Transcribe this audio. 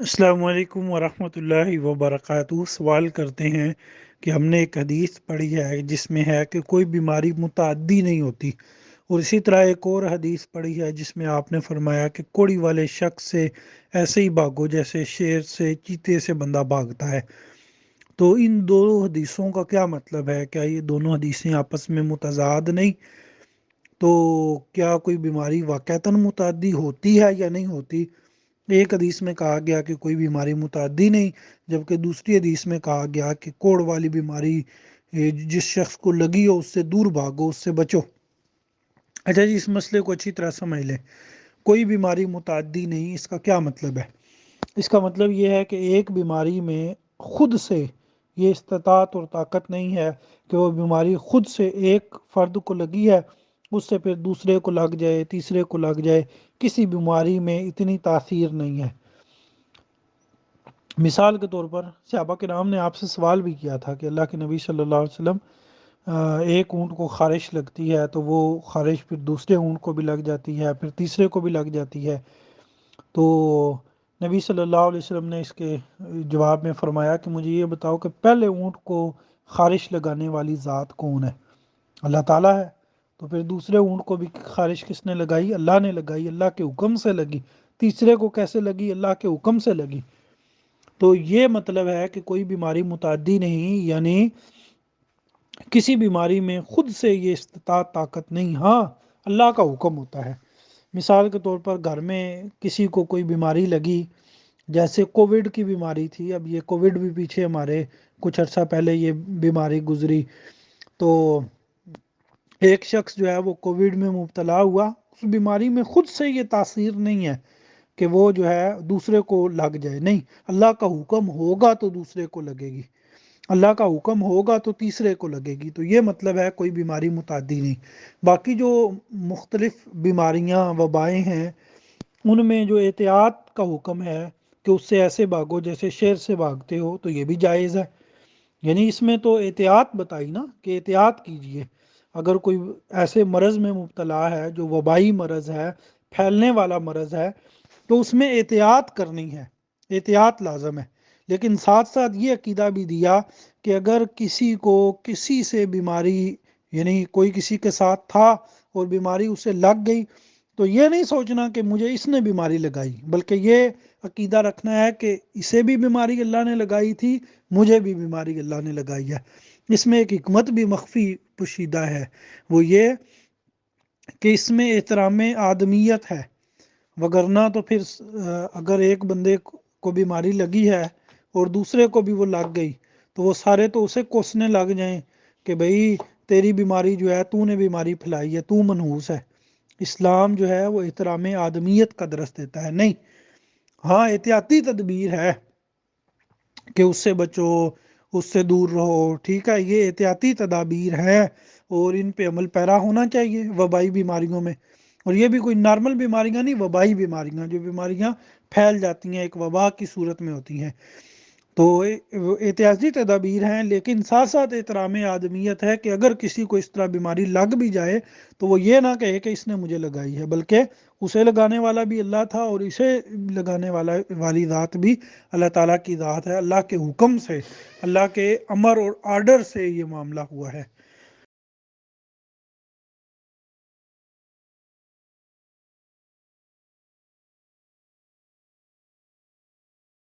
السلام علیکم ورحمۃ اللہ وبرکاتہ۔ سوال کرتے ہیں کہ ہم نے ایک حدیث پڑھی ہے جس میں ہے کہ کوئی بیماری متعدی نہیں ہوتی، اور اسی طرح ایک اور حدیث پڑھی ہے جس میں آپ نے فرمایا کہ کوڑی والے شخص سے ایسے ہی بھاگو جیسے شیر سے چیتے سے بندہ بھاگتا ہے۔ تو ان دو حدیثوں کا کیا مطلب ہے؟ کیا یہ دونوں حدیثیں آپس میں متضاد نہیں؟ تو کیا کوئی بیماری واقعتاً متعدی ہوتی ہے یا نہیں ہوتی؟ ایک حدیث میں کہا گیا کہ کوئی بیماری متعدی نہیں، جبکہ دوسری حدیث میں کہا گیا کہ کوڑ والی بیماری جس شخص کو لگی ہو اس سے دور بھاگو، اس سے بچو۔ اچھا جی، اس مسئلے کو اچھی طرح سمجھ لیں۔ کوئی بیماری متعدی نہیں، اس کا کیا مطلب ہے؟ اس کا مطلب یہ ہے کہ ایک بیماری میں خود سے یہ استطاعت اور طاقت نہیں ہے کہ وہ بیماری خود سے ایک فرد کو لگی ہے، اس سے پھر دوسرے کو لگ جائے، تیسرے کو لگ جائے۔ کسی بیماری میں اتنی تاثیر نہیں ہے۔ مثال کے طور پر صحابہ کرام نے آپ سے سوال بھی کیا تھا کہ اللہ کے نبی صلی اللہ علیہ وسلم، ایک اونٹ کو خارش لگتی ہے تو وہ خارش پھر دوسرے اونٹ کو بھی لگ جاتی ہے، پھر تیسرے کو بھی لگ جاتی ہے۔ تو نبی صلی اللہ علیہ وسلم نے اس کے جواب میں فرمایا کہ مجھے یہ بتاؤ کہ پہلے اونٹ کو خارش لگانے والی ذات کون ہے؟ اللہ تعالیٰ ہے۔ تو پھر دوسرے اونٹ کو بھی خارش کس نے لگائی؟ اللہ نے لگائی، اللہ کے حکم سے لگی۔ تیسرے کو کیسے لگی؟ اللہ کے حکم سے لگی۔ تو یہ مطلب ہے کہ کوئی بیماری متعدی نہیں، یعنی کسی بیماری میں خود سے یہ استطاعت طاقت نہیں، ہاں اللہ کا حکم ہوتا ہے۔ مثال کے طور پر گھر میں کسی کو کوئی بیماری لگی، جیسے کووڈ کی بیماری تھی، اب یہ کووڈ بھی پیچھے ہمارے کچھ عرصہ پہلے یہ بیماری گزری، تو ایک شخص جو ہے وہ کووڈ میں مبتلا ہوا، اس بیماری میں خود سے یہ تاثیر نہیں ہے کہ وہ جو ہے دوسرے کو لگ جائے، نہیں، اللہ کا حکم ہوگا تو دوسرے کو لگے گی، اللہ کا حکم ہوگا تو تیسرے کو لگے گی۔ تو یہ مطلب ہے کوئی بیماری متعدی نہیں۔ باقی جو مختلف بیماریاں وبائیں ہیں ان میں جو احتیاط کا حکم ہے کہ اس سے ایسے بھاگو جیسے شیر سے بھاگتے ہو، تو یہ بھی جائز ہے۔ یعنی اس میں تو احتیاط بتائی نا کہ احتیاط کیجئے۔ اگر کوئی ایسے مرض میں مبتلا ہے جو وبائی مرض ہے، پھیلنے والا مرض ہے، تو اس میں احتیاط کرنی ہے، احتیاط لازم ہے۔ لیکن ساتھ ساتھ یہ عقیدہ بھی دیا کہ اگر کسی کو کسی سے بیماری، یعنی کوئی کسی کے ساتھ تھا اور بیماری اسے لگ گئی، تو یہ نہیں سوچنا کہ مجھے اس نے بیماری لگائی، بلکہ یہ عقیدہ رکھنا ہے کہ اسے بھی بیماری اللہ نے لگائی تھی، مجھے بھی بیماری اللہ نے لگائی ہے۔ اس میں ایک حکمت بھی مخفی پوشیدہ ہے، وہ یہ کہ اس میں احترام آدمیت ہے، وگرنہ تو پھر اگر ایک بندے کو بیماری لگی ہے اور دوسرے کو بھی وہ لگ گئی تو وہ سارے تو اسے کوسنے لگ جائیں کہ بھئی تیری بیماری جو ہے تو نے بیماری پھیلائی ہے، تو منحوس ہے۔ اسلام جو ہے وہ احترام آدمیت کا درس دیتا ہے، نہیں، ہاں احتیاطی تدبیر ہے کہ اس سے بچو، اس سے دور رہو، ٹھیک ہے، یہ احتیاطی تدابیر ہیں اور ان پہ عمل پیرا ہونا چاہیے وبائی بیماریوں میں۔ اور یہ بھی کوئی نارمل بیماریاں نہیں، وبائی بیماریاں، جو بیماریاں پھیل جاتی ہیں، ایک وبا کی صورت میں ہوتی ہیں، تو احتیاطی تدابیر ہیں۔ لیکن ساتھ ساتھ احترام آدمیت ہے کہ اگر کسی کو اس طرح بیماری لگ بھی جائے تو وہ یہ نہ کہے کہ اس نے مجھے لگائی ہے، بلکہ اسے لگانے والا بھی اللہ تھا اور اسے لگانے والی ذات بھی اللہ تعالیٰ کی ذات ہے۔ اللہ کے حکم سے، اللہ کے امر اور آرڈر سے یہ معاملہ ہوا ہے۔